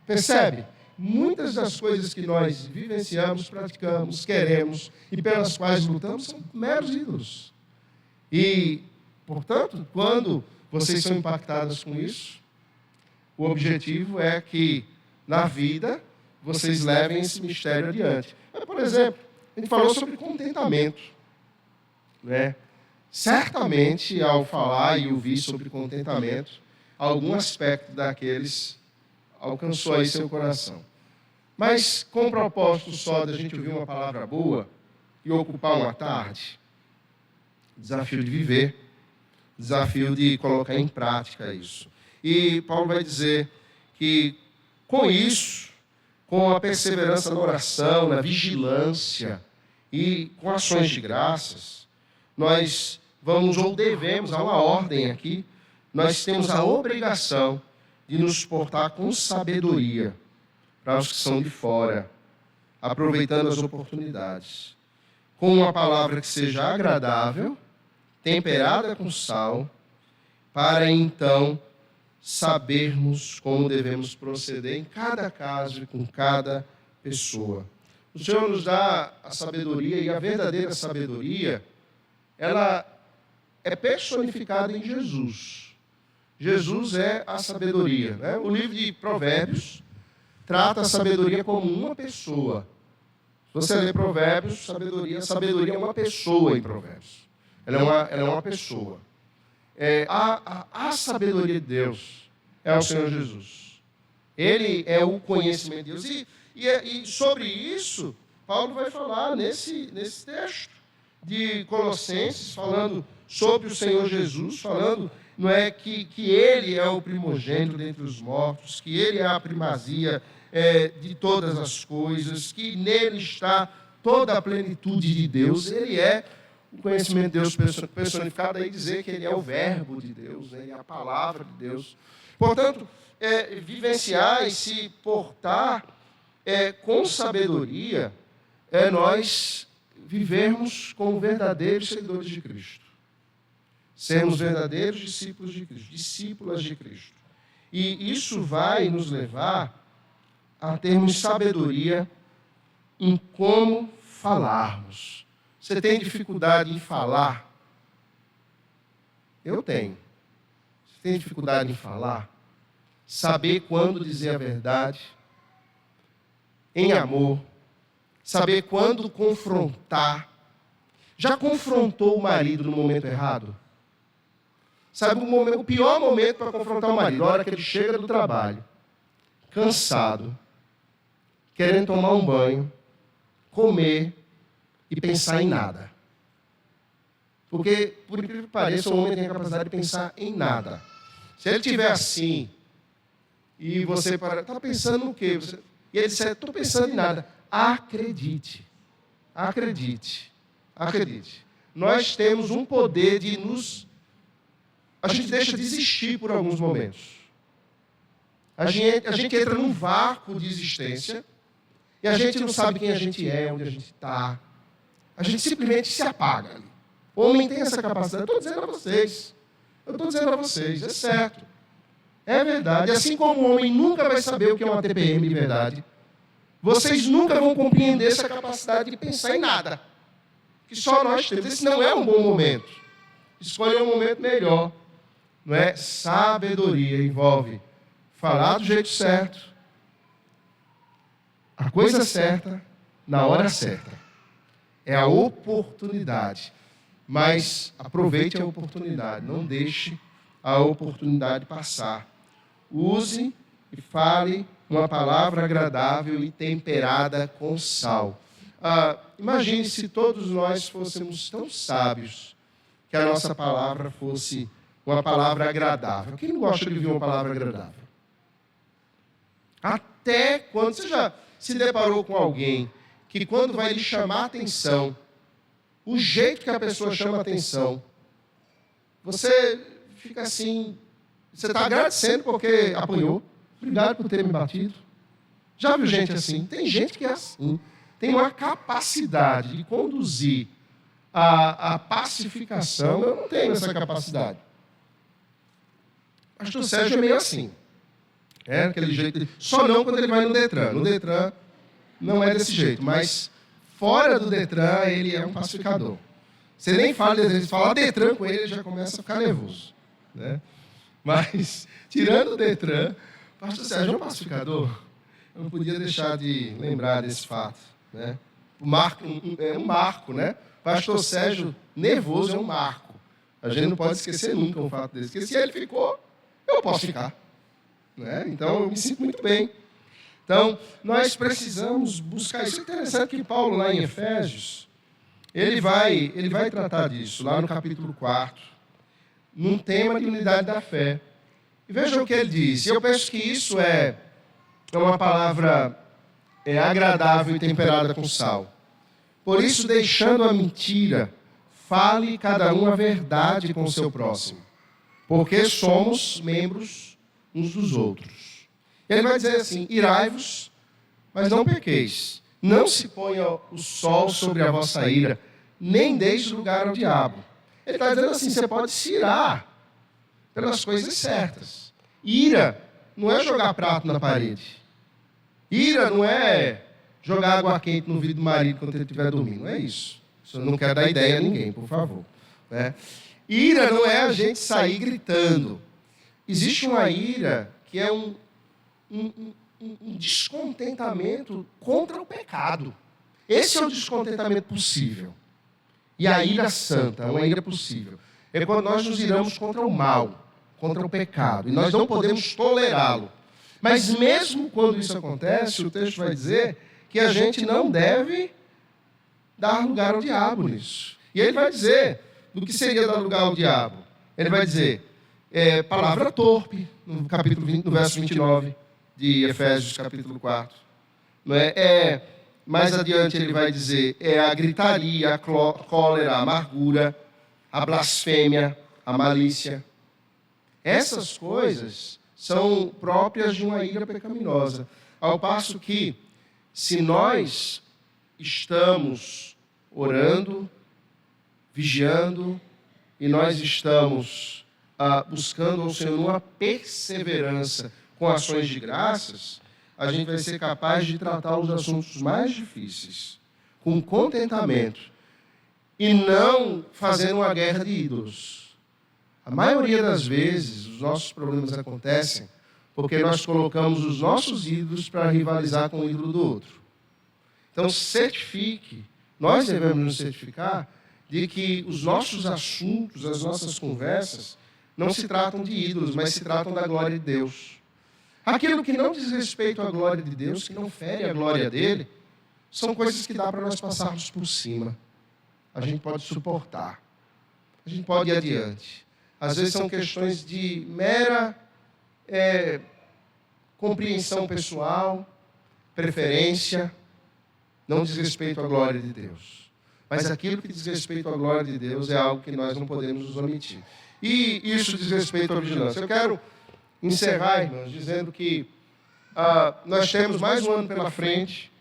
Percebe? Muitas das coisas que nós vivenciamos, praticamos, queremos e pelas quais lutamos são meros ídolos. E, portanto, quando vocês são impactadas com isso, o objetivo é que, na vida, vocês levem esse mistério adiante. Por exemplo, a gente falou sobre contentamento. Né? Certamente, ao falar e ouvir sobre contentamento, algum aspecto daqueles alcançou aí seu coração. Mas, com o propósito só de a gente ouvir uma palavra boa e ocupar uma tarde, desafio de viver, desafio de colocar em prática isso. E Paulo vai dizer que, com isso, com a perseverança na oração, na vigilância e com ações de graças, nós vamos ou devemos, há uma ordem aqui, nós temos a obrigação de nos portar com sabedoria para os que são de fora, aproveitando as oportunidades, com uma palavra que seja agradável, temperada com sal, para então sabermos como devemos proceder em cada caso e com cada pessoa. O Senhor nos dá a sabedoria, e a verdadeira sabedoria, ela é personificada em Jesus. Jesus é a sabedoria. Né? O livro de Provérbios trata a sabedoria como uma pessoa. Se você lê Provérbios, sabedoria é uma pessoa em Provérbios. Ela é uma pessoa. A sabedoria de Deus é o Senhor Jesus. Ele é o conhecimento de Deus. E sobre isso, Paulo vai falar nesse texto. de Colossenses, falando sobre o Senhor Jesus, falando, não é, que Ele é o primogênito dentre os mortos, que Ele é a primazia de todas as coisas, que nele está toda a plenitude de Deus. Ele é o conhecimento de Deus personificado, aí dizer que Ele é o verbo de Deus, Ele é a palavra de Deus. Portanto, vivenciar e se portar com sabedoria é nós vivermos como verdadeiros seguidores de Cristo. Sermos verdadeiros discípulos de Cristo, discípulas de Cristo. E isso vai nos levar a termos sabedoria em como falarmos. Você tem dificuldade em falar? Eu tenho. Você tem dificuldade em falar? Saber quando dizer a verdade, em amor, saber quando confrontar. Já confrontou o marido no momento errado? Sabe o pior momento para confrontar o marido? A hora que ele chega do trabalho, cansado, querendo tomar um banho, comer e pensar em nada. Porque, por incrível que pareça, o homem tem a capacidade de pensar em nada. Se ele estiver assim, e você está pensando no quê? E ele disser, estou pensando em nada. Acredite. Acredite. Acredite. Nós temos um poder de nos... A gente deixa de existir por alguns momentos. A gente entra num vácuo de existência e a gente não sabe quem a gente é, onde a gente está. A gente simplesmente se apaga ali. O homem tem essa capacidade. Eu estou dizendo a vocês. É certo. É verdade. Assim como o homem nunca vai saber o que é uma TPM de verdade, vocês nunca vão compreender essa capacidade de pensar em nada. Que só nós temos. Esse não é um bom momento. Escolha um momento melhor. Não é? Sabedoria envolve falar do jeito certo, a coisa certa, na hora certa. É a oportunidade. Mas aproveite a oportunidade. Não deixe a oportunidade passar. Use e fale uma palavra agradável e temperada com sal. Imagine se todos nós fôssemos tão sábios que a nossa palavra fosse uma palavra agradável. Quem não gosta de ouvir uma palavra agradável? Até quando você já se deparou com alguém que quando vai lhe chamar a atenção, o jeito que a pessoa chama a atenção, você fica assim, você está agradecendo porque apanhou, obrigado por ter me batido. Já viu gente assim? Tem gente que é assim. Tem uma capacidade de conduzir a pacificação. Eu não tenho essa capacidade. Pastor Sérgio é meio assim. Aquele jeito. Só não quando ele vai no Detran. No Detran não é desse jeito, mas fora do Detran ele é um pacificador. Você nem fala Detran com ele já começa a ficar nervoso. Né? Mas, tirando o Detran, Pastor Sérgio é um pacificador. Eu não podia deixar de lembrar desse fato. Né? É um marco, né? Pastor Sérgio nervoso é um marco. A gente não pode esquecer nunca um fato desse. Porque se ele ficou, eu posso ficar. Né? Então, eu me sinto muito bem. Então, nós precisamos buscar. Isso é interessante que Paulo, lá em Efésios, ele vai tratar disso, lá no capítulo 4, num tema de unidade da fé. E veja o que ele diz. Eu penso que isso é uma palavra agradável e temperada com sal. Por isso, deixando a mentira, fale cada um a verdade com o seu próximo, porque somos membros uns dos outros. Ele vai dizer assim, irai-vos, mas não pequeis. Não se ponha o sol sobre a vossa ira, nem deixe lugar ao diabo. Ele está dizendo assim, você pode se irar pelas coisas certas. Ira não é jogar prato na parede. Ira não é jogar água quente no vidro do marido quando ele estiver dormindo. Não é isso. Eu não quero dar ideia a ninguém, por favor. Né? Ira não é a gente sair gritando. Existe uma ira que é um descontentamento contra o pecado. Esse é o descontentamento possível. E a ira santa, uma ira possível, é quando nós nos iramos contra o mal, contra o pecado. E nós não podemos tolerá-lo. Mas mesmo quando isso acontece, o texto vai dizer que a gente não deve dar lugar ao diabo nisso. E ele vai dizer do que seria dar lugar ao diabo. Ele vai dizer, palavra torpe, no capítulo 20, no verso 29 de Efésios, capítulo 4. Não é? Mais adiante ele vai dizer, a gritaria, a cólera, a amargura, a blasfêmia, a malícia. Essas coisas são próprias de uma ira pecaminosa. Ao passo que, se nós estamos orando, vigiando, e nós estamos buscando ao Senhor uma perseverança com ações de graças, a gente vai ser capaz de tratar os assuntos mais difíceis com contentamento e não fazendo uma guerra de ídolos. A maioria das vezes, os nossos problemas acontecem porque nós colocamos os nossos ídolos para rivalizar com o ídolo do outro. Então, nós devemos nos certificar de que os nossos assuntos, as nossas conversas, não se tratam de ídolos, mas se tratam da glória de Deus. Aquilo que não diz respeito à glória de Deus, que não fere a glória dele, são coisas que dá para nós passarmos por cima. A gente pode suportar. A gente pode ir adiante. Às vezes são questões de mera compreensão pessoal, preferência, não diz respeito à glória de Deus. Mas aquilo que diz respeito à glória de Deus é algo que nós não podemos nos omitir. E isso diz respeito à vigilância. Eu quero encerrar, irmãos, dizendo que nós temos mais um ano pela frente,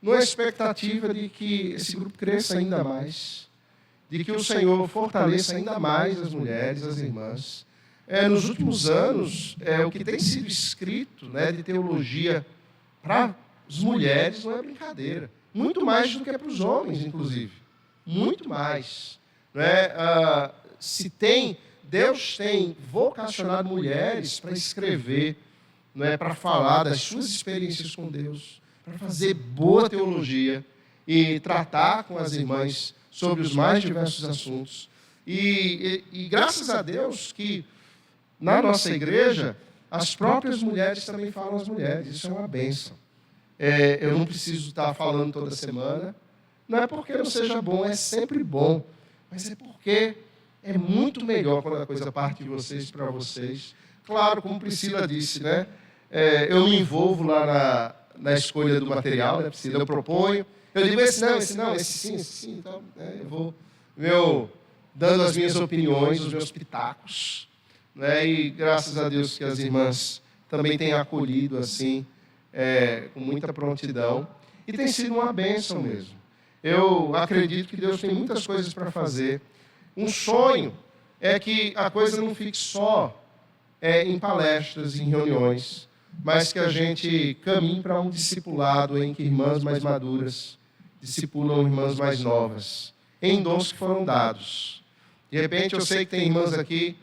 numa expectativa de que esse grupo cresça ainda mais, de que o Senhor fortaleça ainda mais as mulheres, as irmãs. Nos últimos anos, o que tem sido escrito, de teologia para as mulheres não é brincadeira. Muito mais do que para os homens, inclusive. Muito mais. Deus tem vocacionado mulheres para escrever, para falar das suas experiências com Deus, para fazer boa teologia e tratar com as irmãs sobre os mais diversos assuntos. E graças a Deus que na nossa igreja as próprias mulheres também falam às mulheres. Isso é uma bênção. Eu não preciso estar falando toda semana. Não é porque não seja bom, é sempre bom. Mas é porque é muito melhor quando a coisa parte de vocês para vocês. Claro, como Priscila disse, eu me envolvo lá na escolha do material, Priscila, eu proponho. Eu digo esse não, esse sim. Então, eu vou dando as minhas opiniões, os meus pitacos. E graças a Deus que as irmãs também têm acolhido assim, com muita prontidão. E tem sido uma bênção mesmo. Eu acredito que Deus tem muitas coisas para fazer. Um sonho é que a coisa não fique só em palestras, em reuniões, mas que a gente caminhe para um discipulado em que irmãs mais maduras discipulam irmãs mais novas, em dons que foram dados. De repente, eu sei que tem irmãs aqui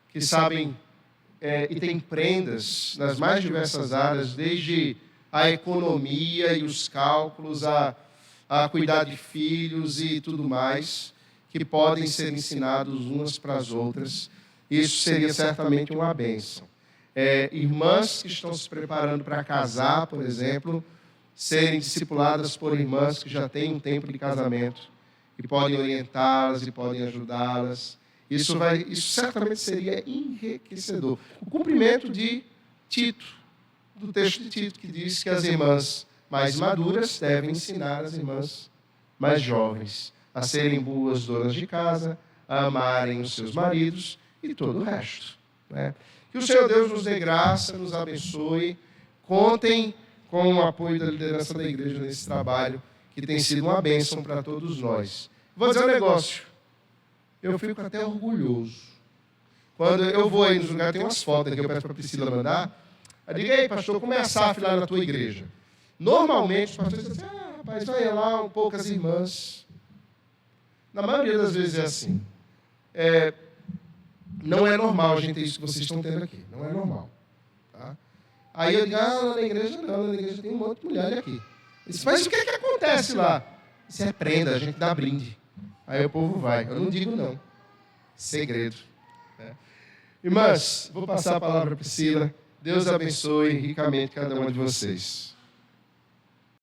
que sabem e têm prendas nas mais diversas áreas, desde a economia e os cálculos, a cuidar de filhos e tudo mais, que podem ser ensinados umas para as outras. Isso seria certamente uma bênção. Irmãs que estão se preparando para casar, por exemplo, serem discipuladas por irmãs que já têm um tempo de casamento e podem orientá-las e podem ajudá-las. Isso certamente seria enriquecedor. O cumprimento de Tito, do texto de Tito, que diz que as irmãs mais maduras devem ensinar as irmãs mais jovens a serem boas donas de casa, a amarem os seus maridos e todo o resto. Que o Senhor Deus nos dê graça, nos abençoe. Contem com o apoio da liderança da igreja nesse trabalho, que tem sido uma bênção para todos nós. Vou dizer um negócio. Eu fico até orgulhoso. Quando eu vou aí nos lugares, tem umas fotos que eu peço para a Priscila mandar. Eu digo, ei, pastor, como é a SAF lá na tua igreja? Normalmente, os pastores dizem assim, rapaz, vai lá um pouco as irmãs. Na maioria das vezes é assim. Não é normal a gente ter isso que vocês estão tendo aqui. Não é normal. Tá? Aí eu digo, na igreja não, na igreja tem um monte de mulher aqui. Disse, mas o que acontece lá? Isso é prenda, a gente dá brinde. Aí o povo vai. Eu não digo não. Segredo. Irmãs, vou passar a palavra para Priscila. Deus abençoe ricamente cada uma de vocês.